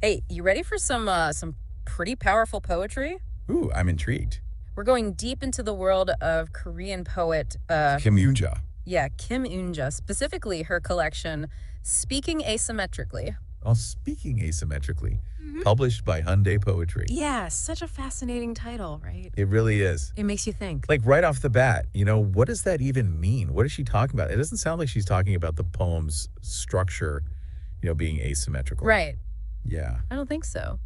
Hey, you ready for some pretty powerful poetry? Ooh, I'm intrigued. We're going deep into the world of Korean poet, Kim Yoonja. yeah, Kim Eunja, specifically her collection Speaking Asymmetrically. Well, speaking asymmetrically, Mhm. published by Hyundai Poetry. Yeah, such a fascinating title, right? It really is. It makes you think. Like right off the bat, what does that even mean? What is she talking about? It doesn't sound like she's talking about the poem's structure, being asymmetrical. Right. Yeah. I don't think so.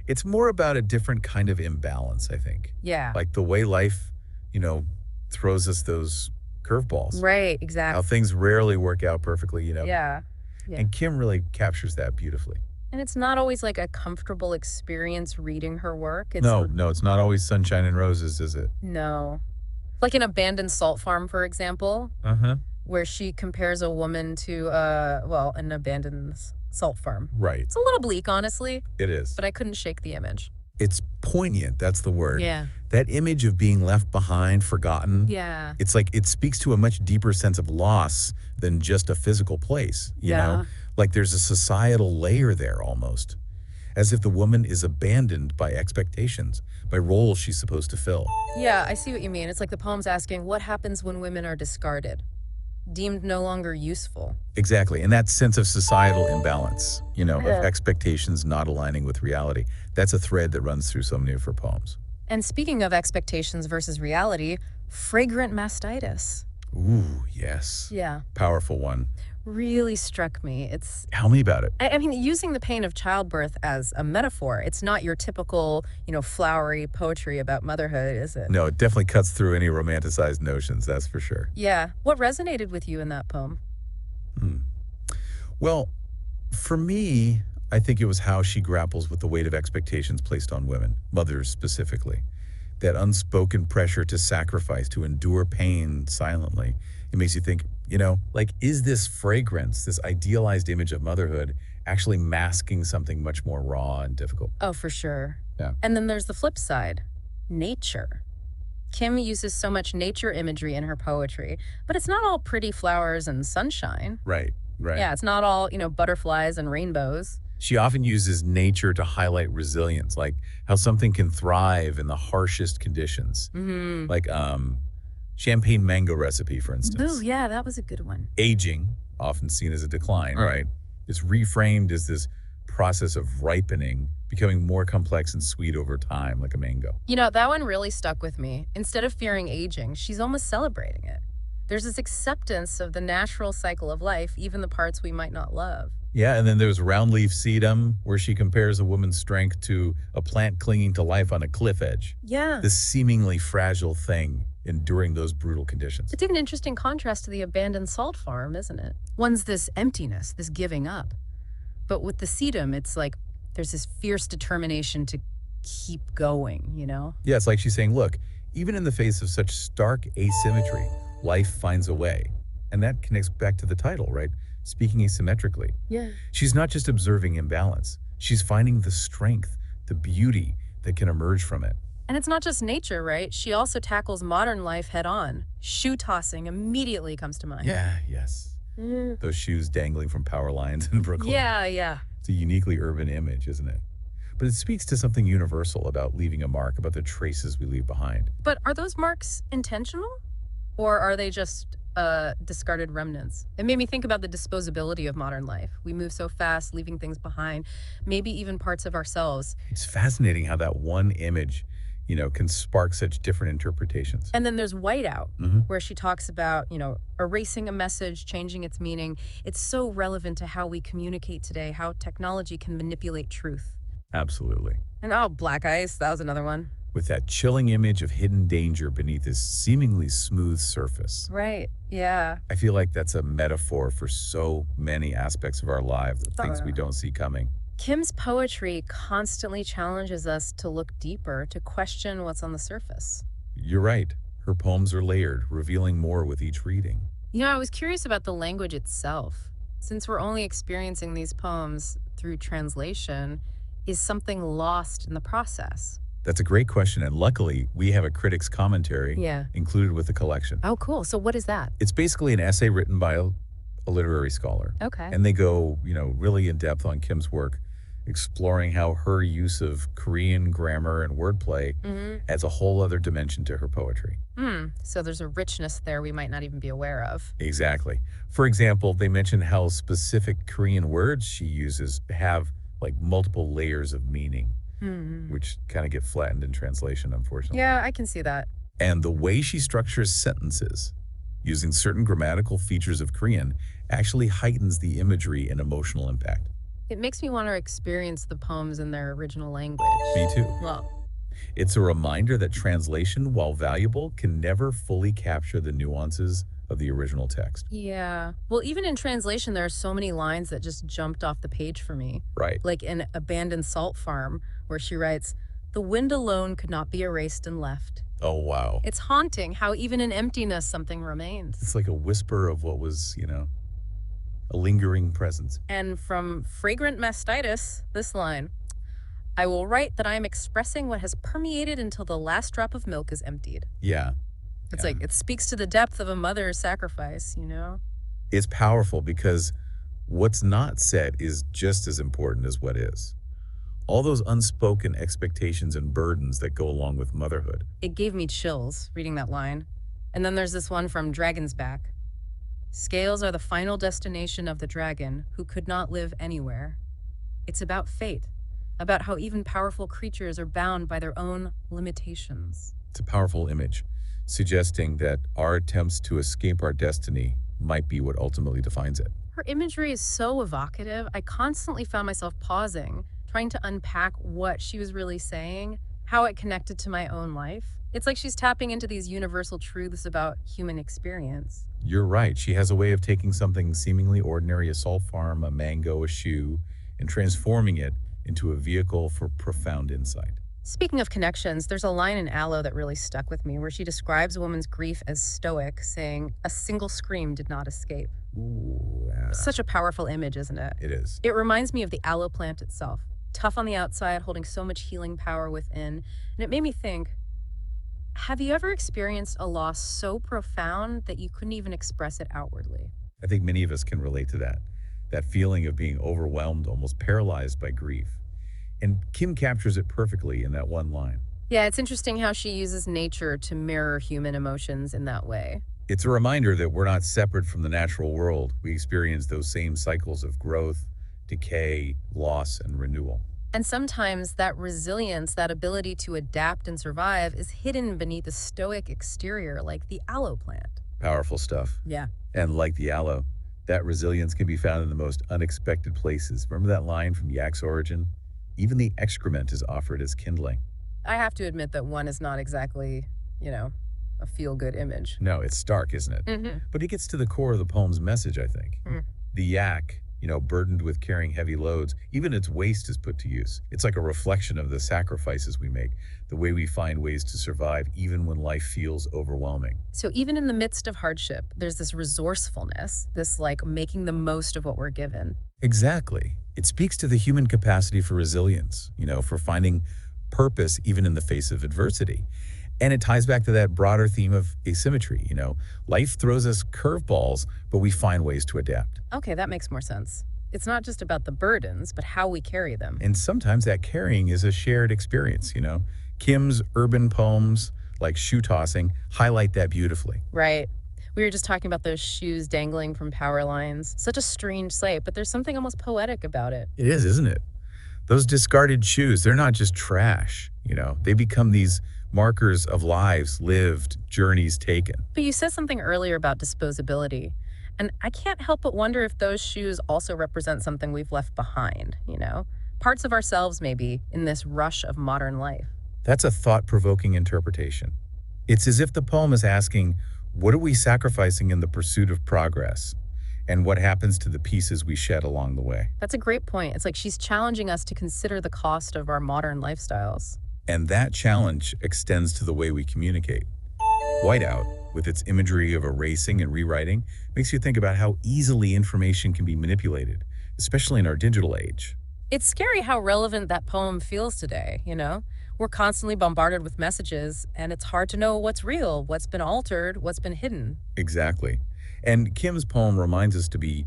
It's more about a different kind of imbalance, I think. Yeah. Like the way life, you know, throws us those curveballs. Right, How exactly. things rarely work out perfectly. Yeah. Yeah. And Kim really captures that beautifully. And it's not always like a comfortable experience reading her work. No, it's not always sunshine and roses, is it? No. Like an abandoned salt farm, for example, Uh-huh. where she compares a woman to, well, an abandoned salt farm. Right. It's a little bleak, honestly, It is. but I couldn't shake the image. It's poignant, that's the word. Yeah. That image of being left behind, forgotten. Yeah. It's like it speaks to a much deeper sense of loss than just a physical place, you know? Yeah. Like there's a societal layer there almost. As if the woman is abandoned by expectations, by roles she's supposed to fill. Yeah, I see what you mean. It's like the poem's asking, what happens when women are discarded, deemed no longer useful? Exactly. And that sense of societal imbalance, of Yeah. expectations not aligning with reality. That's a thread that runs through so many of her poems. And speaking of expectations versus reality, fragrant mastitis. Ooh, yes. Yeah. Powerful one. Really struck me. Tell me about it. I mean, using the pain of childbirth as a metaphor, it's not your typical, flowery poetry about motherhood, is it? No, it definitely cuts through any romanticized notions, that's for sure. Yeah. What resonated with you in that poem? Hmm. Well, for me, I think it was how she grapples with the weight of expectations placed on women, mothers specifically. That unspoken pressure to sacrifice, to endure pain silently. It makes you think, like, is this fragrance, this idealized image of motherhood, actually masking something much more raw and difficult? Oh, for sure. Yeah. And then there's the flip side, nature. Kim uses so much nature imagery in her poetry, but it's not all pretty flowers and sunshine. Right, right. Yeah, it's not all, butterflies and rainbows. She often uses nature to highlight resilience, like how something can thrive in the harshest conditions. Mm-hmm. Like champagne mango recipe, for instance. Ooh, yeah, that was a good one. Aging, often seen as a decline, Right. right? Is reframed as this process of ripening, becoming more complex and sweet over time, like a mango. That one really stuck with me. Instead of fearing aging, she's almost celebrating it. There's this acceptance of the natural cycle of life, even the parts we might not love. Yeah, and then there's round leaf sedum, where she compares a woman's strength to a plant clinging to life on a cliff edge. Yeah. This seemingly fragile thing enduring those brutal conditions. It's an interesting contrast to the abandoned salt farm, isn't it? One's this emptiness, this giving up. But with the sedum, it's like there's this fierce determination to keep going? Yeah, it's like she's saying, look, even in the face of such stark asymmetry, life finds a way. And that connects back to the title, right? Speaking asymmetrically. Yeah. She's not just observing imbalance. She's finding the strength, the beauty that can emerge from it. And it's not just nature, right? She also tackles modern life head on. Shoe tossing immediately comes to mind. Yeah, yes. Mm. Those shoes dangling from power lines in Brooklyn. Yeah. It's a uniquely urban image, isn't it? But it speaks to something universal about leaving a mark, about the traces we leave behind. But are those marks intentional? Or are they just discarded remnants? It made me think about the disposability of modern life. We move so fast, leaving things behind, maybe even parts of ourselves. It's fascinating how that one image, can spark such different interpretations. And then there's Whiteout, Mhm. where she talks about, erasing a message, changing its meaning. It's so relevant to how we communicate today, how technology can manipulate truth. Absolutely. And oh, Black Ice, that was another one. With that chilling image of hidden danger beneath this seemingly smooth surface. Right, yeah. I feel like that's a metaphor for so many aspects of our lives, the things we don't see coming. Kim's poetry constantly challenges us to look deeper, to question what's on the surface. You're right. Her poems are layered, revealing more with each reading. I was curious about the language itself. Since we're only experiencing these poems through translation, is something lost in the process? That's a great question, and luckily, we have a critic's commentary Yeah. included with the collection. Oh, cool. So what is that? It's basically an essay written by a literary scholar. Okay. And they go, really in depth on Kim's work, exploring how her use of Korean grammar and wordplay Hmm. adds a whole other dimension to her poetry. So there's a richness there we might not even be aware of. Exactly. For example, they mention how specific Korean words she uses have like multiple layers of meaning, Hmm. which kind of get flattened in translation, unfortunately. Yeah, I can see that. And the way she structures sentences using certain grammatical features of Korean actually heightens the imagery and emotional impact. It makes me want to experience the poems in their original language. Me too. Well, It's a reminder that translation, while valuable, can never fully capture the nuances of the original text. yeah. Well, even in translation, there are so many lines that just jumped off the page for me. Right. Like in Abandoned Salt Farm, where she writes, "The wind alone could not be erased and left." Oh, wow. It's haunting how even in emptiness something remains. It's like a whisper of what was, a lingering presence. And from Fragrant Mastitis, this line, "I will write that I am expressing what has permeated until the last drop of milk is emptied." Yeah. It's Yeah. like it speaks to the depth of a mother's sacrifice, you know? It's powerful because what's not said is just as important as what is. All those unspoken expectations and burdens that go along with motherhood. It gave me chills reading that line. And then there's this one from Dragon's Back. "Scales are the final destination of the dragon who could not live anywhere. It's about fate, about how even powerful creatures are bound by their own limitations." It's a powerful image, suggesting that our attempts to escape our destiny might be what ultimately defines it. Her imagery is so evocative. I constantly found myself pausing, trying to unpack what she was really saying, how it connected to my own life. It's like she's tapping into these universal truths about human experience. You're right. She has a way of taking something seemingly ordinary, a salt farm, a mango, a shoe, and transforming it into a vehicle for profound insight. Speaking of connections, there's a line in Aloe that really stuck with me where she describes a woman's grief as stoic, saying, "A single scream did not escape." Ooh, yeah, Such a powerful image, isn't it? it is. It reminds me of the aloe plant itself, tough on the outside, holding so much healing power within. And it made me think, have you ever experienced a loss so profound that you couldn't even express it outwardly? I think many of us can relate to that. That feeling of being overwhelmed, almost paralyzed by grief. And Kim captures it perfectly in that one line. Yeah, it's interesting how she uses nature to mirror human emotions in that way. It's a reminder that we're not separate from the natural world. We experience those same cycles of growth, decay, loss, and renewal. And sometimes that resilience, that ability to adapt and survive, is hidden beneath a stoic exterior like the aloe plant. Powerful stuff. Yeah. And like the aloe, that resilience can be found in the most unexpected places. Remember that line from Yak's Origin? Even the excrement is offered as kindling. I have to admit that one is not exactly, a feel good image. No, it's stark, isn't it? Hmm. But it gets to the core of the poem's message, I think. Mm. The yak, burdened with carrying heavy loads, even its waste is put to use. It's like a reflection of the sacrifices we make, the way we find ways to survive even when life feels overwhelming. So even in the midst of hardship, there's this resourcefulness, this like making the most of what we're given. Exactly. It speaks to the human capacity for resilience, for finding purpose even in the face of adversity. And it ties back to that broader theme of asymmetry. Life throws us curveballs, but we find ways to adapt. Okay, that makes more sense. It's not just about the burdens, but how we carry them. And sometimes that carrying is a shared experience. Kim's urban poems, like shoe tossing, highlight that beautifully. Right. We were just talking about those shoes dangling from power lines. Such a strange sight, but there's something almost poetic about it. It is, isn't it? Those discarded shoes, they're not just trash. They become these markers of lives lived, journeys taken. But you said something earlier about disposability. And I can't help but wonder if those shoes also represent something we've left behind. Parts of ourselves, maybe, in this rush of modern life. That's a thought-provoking interpretation. It's as if the poem is asking, what are we sacrificing in the pursuit of progress? And what happens to the pieces we shed along the way? That's a great point. It's like she's challenging us to consider the cost of our modern lifestyles. And that challenge extends to the way we communicate. Whiteout, with its imagery of erasing and rewriting, makes you think about how easily information can be manipulated, especially in our digital age. It's scary how relevant that poem feels today. We're constantly bombarded with messages, and it's hard to know what's real, what's been altered, what's been hidden. Exactly. And Kim's poem reminds us to be,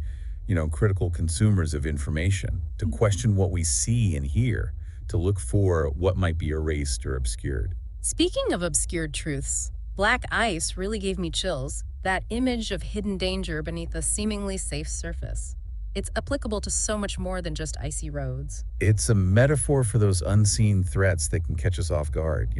critical consumers of information, to question what we see and hear, to look for what might be erased or obscured. Speaking of obscured truths, black ice really gave me chills. That image of hidden danger beneath a seemingly safe surface. It's applicable to so much more than just icy roads. It's a metaphor for those unseen threats that can catch us off guard.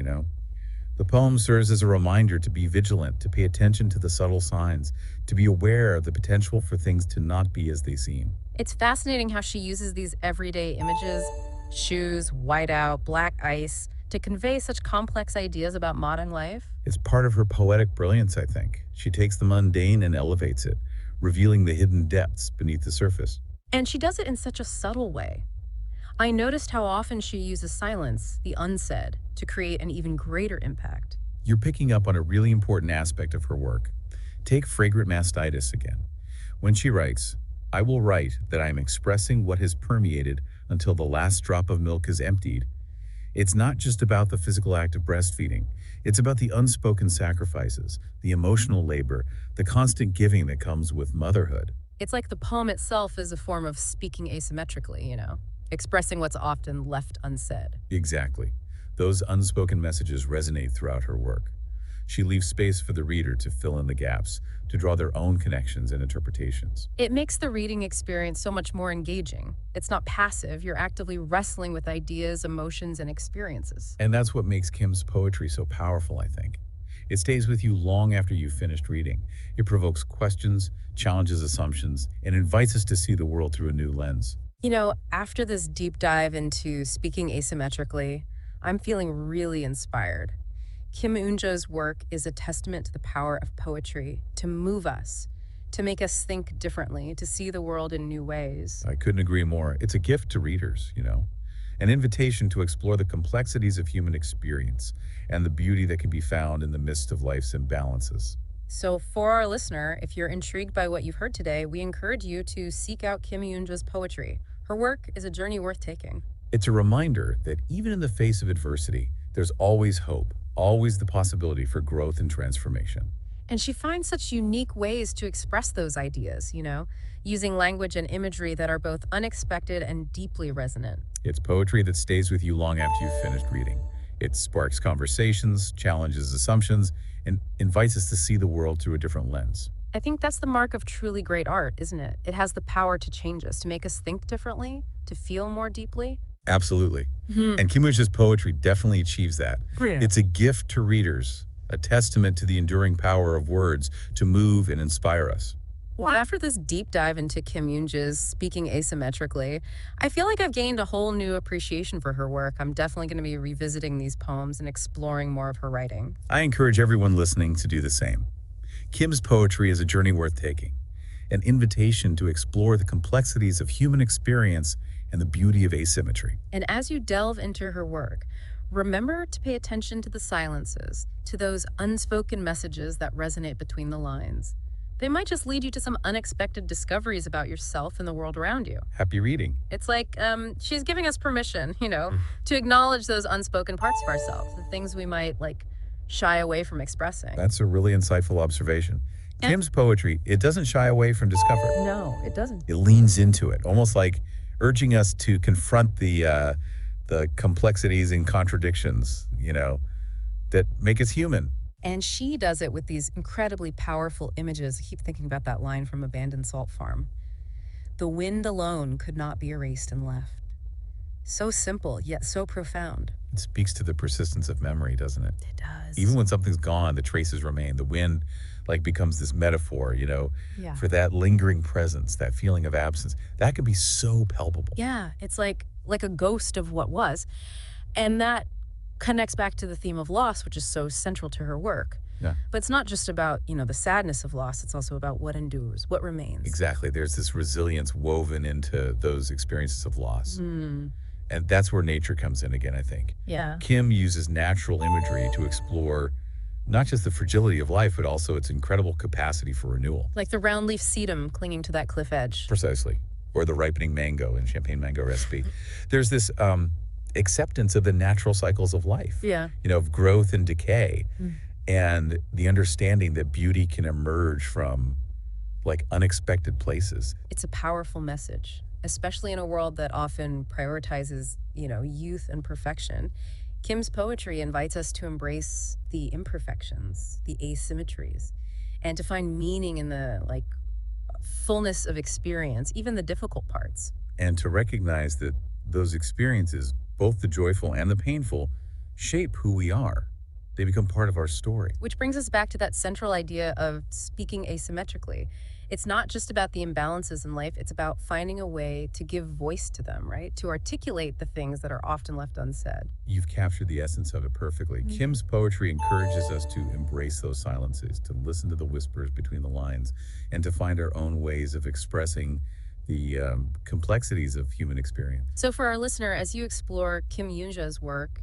The poem serves as a reminder to be vigilant, to pay attention to the subtle signs, to be aware of the potential for things to not be as they seem. It's fascinating how she uses these everyday images, shoes, whiteout, black ice, to convey such complex ideas about modern life. It's part of her poetic brilliance, I think. She takes the mundane and elevates it, revealing the hidden depths beneath the surface. And she does it in such a subtle way. I noticed how often she uses silence, the unsaid, to create an even greater impact. You're picking up on a really important aspect of her work. Take fragrant mastitis again. When she writes, "I will write that I am expressing what has permeated until the last drop of milk is emptied," it's not just about the physical act of breastfeeding. It's about the unspoken sacrifices, the emotional labor, the constant giving that comes with motherhood. It's like the poem itself is a form of speaking asymmetrically, expressing what's often left unsaid. Exactly. Those unspoken messages resonate throughout her work. She leaves space for the reader to fill in the gaps, to draw their own connections and interpretations. It makes the reading experience so much more engaging. It's not passive, you're actively wrestling with ideas, emotions, and experiences. And that's what makes Kim's poetry so powerful, I think. It stays with you long after you've finished reading. It provokes questions, challenges assumptions, and invites us to see the world through a new lens. After this deep dive into speaking asymmetrically, I'm feeling really inspired. Kim Eun-jo's work is a testament to the power of poetry to move us, to make us think differently, to see the world in new ways. I couldn't agree more. It's a gift to readers, an invitation to explore the complexities of human experience and the beauty that can be found in the midst of life's imbalances. So for our listener, if you're intrigued by what you've heard today, we encourage you to seek out Kim Eun-jo's poetry. Her work is a journey worth taking. It's a reminder that even in the face of adversity, there's always hope, always the possibility for growth and transformation. And she finds such unique ways to express those ideas, using language and imagery that are both unexpected and deeply resonant. It's poetry that stays with you long after you've finished reading. It sparks conversations, challenges assumptions, and invites us to see the world through a different lens. I think that's the mark of truly great art, isn't it? It has the power to change us, to make us think differently, to feel more deeply. Absolutely. And Kim Eun-jo's poetry definitely achieves that. Yeah. It's a gift to readers, a testament to the enduring power of words to move and inspire us. Well, after this deep dive into Kim Eun-jo's speaking asymmetrically, I feel like I've gained a whole new appreciation for her work. I'm definitely going to be revisiting these poems and exploring more of her writing. I encourage everyone listening to do the same. Kim's poetry is a journey worth taking, an invitation to explore the complexities of human experience and the beauty of asymmetry. And as you delve into her work, remember to pay attention to the silences, to those unspoken messages that resonate between the lines. They might just lead you to some unexpected discoveries about yourself and the world around you. Happy reading. It's like she's giving us permission, to acknowledge those unspoken parts of ourselves, the things we might shy away from expressing. That's a really insightful observation. And Kim's poetry, it doesn't shy away from discomfort. no, it doesn't. It leans into it, almost like urging us to confront the complexities and contradictions, that make us human. And she does it with these incredibly powerful images. I keep thinking about that line from Abandoned Salt Farm. The wind alone could not be erased and left. So simple, yet so profound. It speaks to the persistence of memory, doesn't it? It does. Even when something's gone, the traces remain. The wind becomes this metaphor, Yeah. for that lingering presence, that feeling of absence. That can be so palpable. Yeah, it's like a ghost of what was. And that connects back to the theme of loss, which is so central to her work. Yeah. But it's not just about, the sadness of loss. It's also about what endures, what remains. Exactly. There's this resilience woven into those experiences of loss. And that's where nature comes in again, I think. Yeah. Kim uses natural imagery to explore not just the fragility of life, but also its incredible capacity for renewal. Like the round leaf sedum clinging to that cliff edge. Precisely. Or the ripening mango in Champagne Mango Recipe. There's this acceptance of the natural cycles of life, Yeah. of growth and decay, and the understanding that beauty can emerge from like unexpected places. It's a powerful message, especially in a world that often prioritizes, youth and perfection. Kim's poetry invites us to embrace the imperfections, the asymmetries, and to find meaning in the fullness of experience, even the difficult parts. And to recognize that those experiences, both the joyful and the painful, shape who we are. They become part of our story. Which brings us back to that central idea of speaking asymmetrically. It's not just about the imbalances in life, it's about finding a way to give voice to them, right? To articulate the things that are often left unsaid. You've captured the essence of it perfectly. Kim's poetry encourages us to embrace those silences, to listen to the whispers between the lines, and to find our own ways of expressing the complexities of human experience. So, for our listener, as you explore Kim Yoonja's work,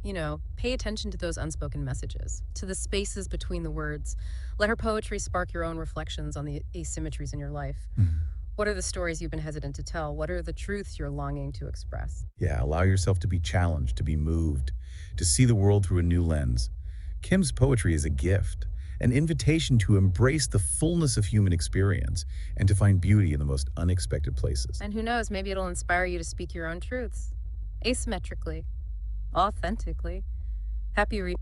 pay attention to those unspoken messages, to the spaces between the words. Let her poetry spark your own reflections on the asymmetries in your life. What are the stories you've been hesitant to tell? What are the truths you're longing to express? Yeah, allow yourself to be challenged, to be moved, to see the world through a new lens. Kim's poetry is a gift, an invitation to embrace the fullness of human experience and to find beauty in the most unexpected places. And who knows, maybe it'll inspire you to speak your own truths asymmetrically, authentically. Happy reading.